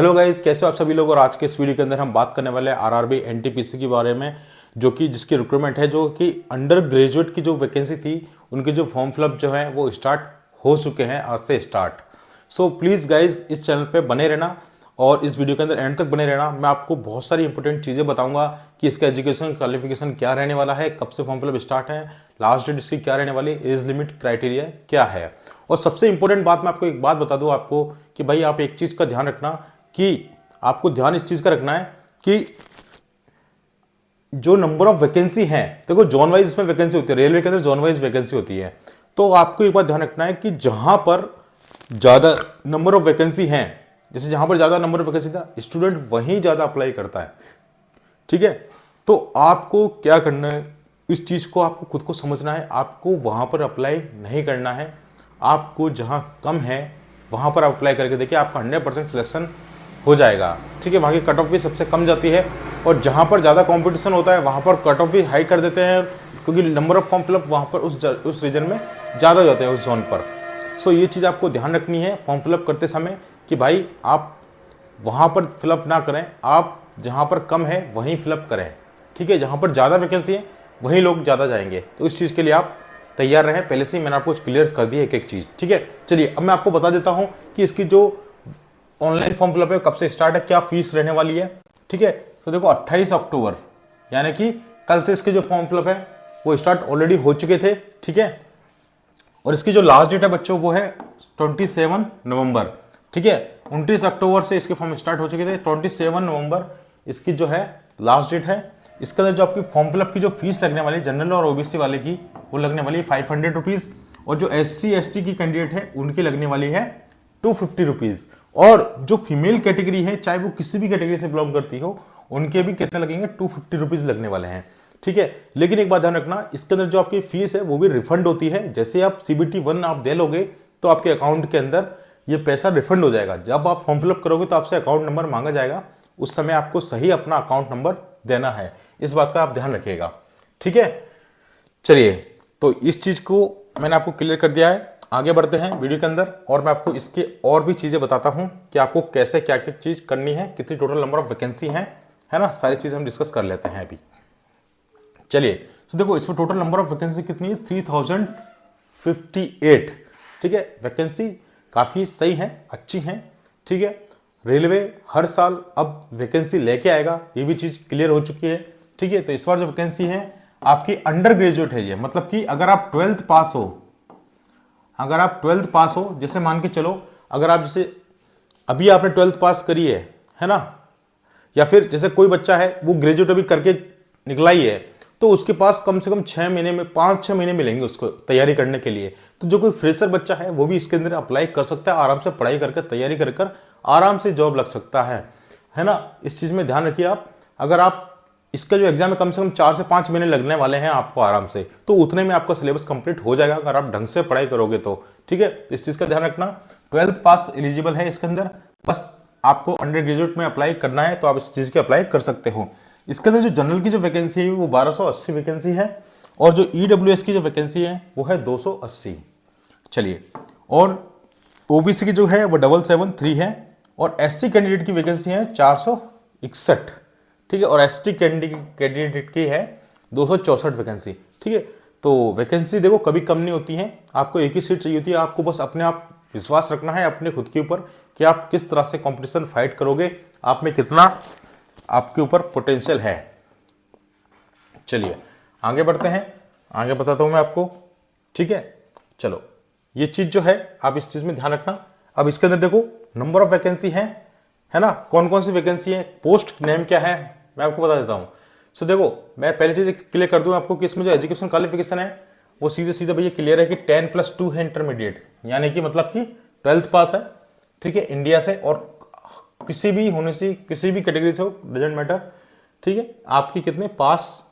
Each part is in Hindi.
हेलो गाइस, कैसे हो आप सभी लोग। और आज के इस वीडियो के अंदर हम बात करने वाले हैं आरआरबी एनटीपीसी के बारे में, जो कि जिसकी रिक्रूटमेंट है, जो कि अंडर ग्रेजुएट की जो वैकेंसी थी उनके जो फॉर्म फिलअप जो है वो स्टार्ट हो चुके हैं आज से स्टार्ट। सो प्लीज़ गाइज इस चैनल पे बने रहना और इस वीडियो के अंदर एंड तक बने रहना। मैं आपको बहुत सारी इंपॉर्टेंट चीज़ें बताऊंगा कि इसका एजुकेशन क्वालिफिकेशन क्या रहने वाला है, कब से फॉर्म फिलअप स्टार्ट है, लास्ट डेट इसकी क्या रहने वाली, एज लिमिट क्राइटेरिया क्या है। और सबसे इंपॉर्टेंट बात मैं आपको एक बात बता दूं आपको कि भाई आप एक चीज़ का ध्यान रखना कि आपको ध्यान इस चीज का रखना है कि जो नंबर ऑफ वैकेंसी है, देखो जोन वाइज इसमें वैकेंसी होती है, रेलवे के अंदर जोन वाइज वैकेंसी होती है। तो आपको एक बात ध्यान रखना है कि जहां पर ज्यादा नंबर ऑफ वैकेंसी है, जैसे जहां पर ज्यादा नंबर ऑफ वैकेंसी था, स्टूडेंट वहीं ज्यादा अप्लाई करता है। ठीक है, तो आपको क्या करना है, इस चीज को आपको खुद को समझना है। आपको वहां पर अप्लाई नहीं करना है, आपको जहां कम है वहां पर अप्लाई करके देखिए, आपका 100% सिलेक्शन हो जाएगा। ठीक है, वहाँ की कट ऑफ भी सबसे कम जाती है और जहाँ पर ज़्यादा कंपटीशन होता है वहाँ पर कट ऑफ भी हाई कर देते हैं, क्योंकि नंबर ऑफ फॉर्म फिलअप वहाँ पर उस रीजन में ज़्यादा हो जाते हैं, उस जोन पर। सो ये चीज़ आपको ध्यान रखनी है फॉर्म फिलअप करते समय कि भाई आप वहाँ पर फिलअप ना करें, आप जहाँ पर कम है वहीं फिलअप करें। ठीक है, जहाँ पर ज़्यादा वैकेंसी है वहीं लोग ज़्यादा जाएंगे, तो इस चीज़ के लिए आप तैयार रहें। पहले से ही मैंने आपको क्लियर कर दिया एक एक चीज़। ठीक है, चलिए अब मैं आपको बता देता हूँ कि इसकी जो ऑनलाइन फॉर्म फिलअप है कब से स्टार्ट है, क्या फीस रहने वाली है। ठीक है, तो देखो 28 अक्टूबर यानी कि कल से इसके जो फॉर्म फिलअप है वो स्टार्ट ऑलरेडी हो चुके थे। ठीक है, और इसकी जो लास्ट डेट है बच्चों वो है 27 नवंबर। ठीक है, 29 अक्टूबर से इसके फॉर्म स्टार्ट हो चुके थे, 27 नवंबर इसकी जो है लास्ट डेट है। इसके अंदर जो आपकी फॉर्म फिलअप की जो फीस लगने वाली है जनरल और ओबीसी वाले की, वो लगने वाली है 500 रुपीज़, और जो SC ST की कैंडिडेट है उनकी लगने वाली है 250 रुपीज़। और जो फीमेल कैटेगरी है, चाहे वो किसी भी कैटेगरी से बिलोंग करती हो, उनके भी कितने लगेंगे, 250 रुपीज़ लगने वाले हैं। ठीक है, लेकिन एक बात ध्यान रखना, इसके अंदर जो आपकी फीस है वो भी रिफंड होती है। जैसे आप CBT 1 आप दे लोगे तो आपके अकाउंट के अंदर ये पैसा रिफंड हो जाएगा। जब आप फॉर्म फिलअप करोगे तो आपसे अकाउंट नंबर मांगा जाएगा, उस समय आपको सही अपना अकाउंट नंबर देना है, इस बात का आप ध्यान रखिएगा। ठीक है, चलिए तो इस चीज को मैंने आपको क्लियर कर दिया है। आगे बढ़ते हैं वीडियो के अंदर और मैं आपको इसके और भी चीजें बताता हूं कि आपको कैसे क्या क्या चीज करनी है, कितनी टोटल नंबर ऑफ वैकेंसी है ना, सारी चीजें हम डिस्कस कर लेते हैं अभी। चलिए, तो देखो इसमें टोटल नंबर ऑफ वैकेंसी कितनी है, 3058। ठीक है, वैकेंसी काफी सही है, अच्छी है। ठीक है, रेलवे हर साल अब वैकेंसी लेके आएगा, ये भी चीज क्लियर हो चुकी है। ठीक है, तो इस बार जो वैकेंसी है आपकी अंडर ग्रेजुएट है, ये मतलब कि अगर आप 12th पास हो, अगर आप 12th पास हो, जैसे मान के चलो अगर आप जैसे अभी आपने 12th पास करी है ना, या फिर जैसे कोई बच्चा है वो ग्रेजुएट अभी करके निकला ही है, तो उसके पास कम से कम 6 महीने में 5-6 महीने मिलेंगे उसको तैयारी करने के लिए। तो जो कोई फ्रेशर बच्चा है वो भी इसके अंदर अप्लाई कर सकता है, आराम से पढ़ाई करके तैयारी कर कर आराम से जॉब लग सकता है ना। इस चीज में ध्यान रखिए आप। अगर आप इसका जो एग्जाम है कम से कम 4 से 5 महीने लगने वाले हैं आपको आराम से, तो उतने में आपका सिलेबस कंप्लीट हो जाएगा अगर आप ढंग से पढ़ाई करोगे तो। ठीक है, इस चीज का ध्यान रखना। 12th पास एलिजिबल है इसके अंदर, बस आपको अंडर ग्रेजुएट में अप्लाई करना है तो आप इस चीज की अप्लाई कर सकते हो। इसके अंदर जो जनरल की जो वैकेंसी है वो 1280 वैकेंसी है, और जो EWS की जो वैकेंसी है वो है 280। चलिए, और OBC की जो है वो 773 है, और SC कैंडिडेट की वैकेंसी है 461। ठीक है, और ST कैंडिडेट की है 264 वैकेंसी। ठीक है, तो वैकेंसी देखो कभी कम नहीं होती है, आपको एक ही सीट चाहिए होती है। आपको बस अपने आप विश्वास रखना है अपने खुद के ऊपर कि आप किस तरह से कंपटीशन फाइट करोगे, आप में कितना आपके ऊपर पोटेंशियल है। चलिए आगे बढ़ते हैं, आगे बताता हूं मैं आपको। ठीक है, चलो ये चीज जो है आप इस चीज में ध्यान रखना। अब इसके अंदर देखो नंबर ऑफ वैकेंसी है ना, कौन कौन सी वैकेंसी है, पोस्ट नेम क्या है, मैं आपको बता देता हूं। सो देखो मैं पहले चीज क्लियर कर दूं आपको कि इसमें जो एजुकेशन क्वालिफिकेशन है वो सीधे सीधे भैया क्लियर है कि 10+2 है इंटरमीडिएट, यानी कि मतलब कि 12th पास है। ठीक है, इंडिया से, और किसी भी होने से, किसी भी कैटेगरी से हो, डजेंट मैटर। ठीक है, आपकी कितने पास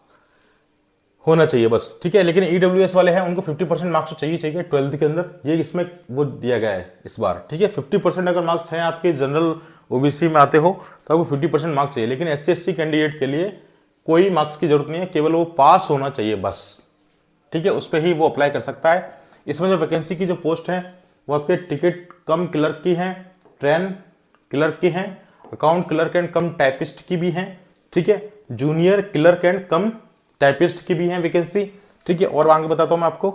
होना चाहिए बस। ठीक है, लेकिन EWS वाले हैं उनको 50% मार्क्स चाहिए 12th के अंदर, ये इसमें वो दिया गया है इस बार। ठीक है, 50% अगर मार्क्स हैं आपके जनरल OBC में आते हो तो आपको 50% मार्क्स चाहिए, लेकिन SC ST कैंडिडेट के लिए कोई मार्क्स की जरूरत नहीं है, केवल वो पास होना चाहिए बस। ठीक है, उस पर ही वो अप्लाई कर सकता है। इसमें जो वैकेंसी की जो पोस्ट है वो आपके टिकट कम क्लर्क की है, ट्रेन क्लर्क की हैं, account clerk and come typist की भी हैं, ठीक है, junior clerk and come typist की भी हैं वैकेंसी, ठीक है। और आगे बताता हूं मैं आपको,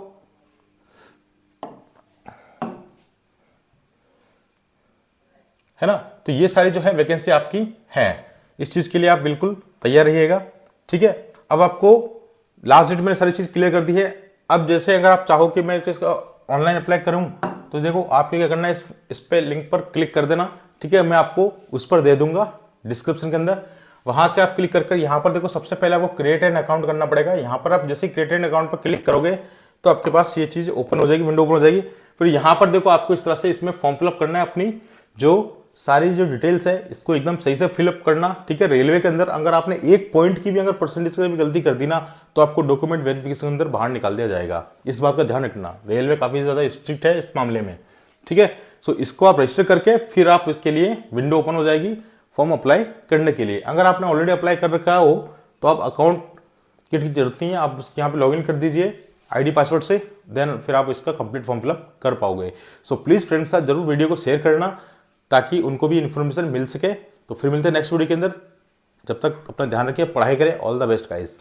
है ना। तो ये सारी जो है वैकेंसी आपकी है, इस चीज के लिए आप बिल्कुल तैयार रहिएगा, ठीक है। अब आपको लास्ट डेट में सारी चीज क्लियर कर दी है। अब जैसे अगर आप चाहो कि मैं इसका ऑनलाइन अप्लाई करूं, तो देखो आपको क्या करना है, इस पे लिंक पर क्लिक कर देना, ठीक है। मैं आपको उस पर दे दूंगा डिस्क्रिप्शन के अंदर, वहां से आप क्लिक करके यहाँ पर देखो सबसे पहले आपको क्रिएट एन अकाउंट करना पड़ेगा। यहाँ पर आप जैसे क्रिएट एन अकाउंट पर क्लिक करोगे तो आपके पास ये चीज ओपन हो जाएगी, विंडो ओपन हो जाएगी। फिर यहाँ पर देखो आपको इस तरह से इसमें फॉर्म फिलअप करना है, अपनी जो सारी जो डिटेल्स है इसको एकदम सही से फिलअप करना, ठीक है। रेलवे के अंदर अगर आपने एक पॉइंट की भी अगर परसेंटेज की भी गलती कर दी ना, तो आपको डॉक्यूमेंट वेरिफिकेशन के अंदर बाहर निकाल दिया जाएगा। इस बात का ध्यान रखना, रेलवे काफी ज्यादा स्ट्रिक्ट है इस मामले में, ठीक है। सो इसको आप रजिस्टर करके फिर आप इसके लिए विंडो ओपन हो जाएगी फॉर्म अप्लाई करने के लिए। अगर आपने ऑलरेडी अप्लाई कर रखा हो तो आप अकाउंट की जरूरत नहीं है, आप यहाँ पे लॉगिन कर दीजिए आईडी पासवर्ड से, देन फिर आप इसका कंप्लीट फॉर्म फिलअप कर पाओगे। सो प्लीज फ्रेंड्स साथ जरूर वीडियो को शेयर करना ताकि उनको भी इन्फॉर्मेशन मिल सके। तो फिर मिलते हैं नेक्स्ट वीडियो के अंदर, जब तक अपना ध्यान रखिए, पढ़ाई करें। All the best guys.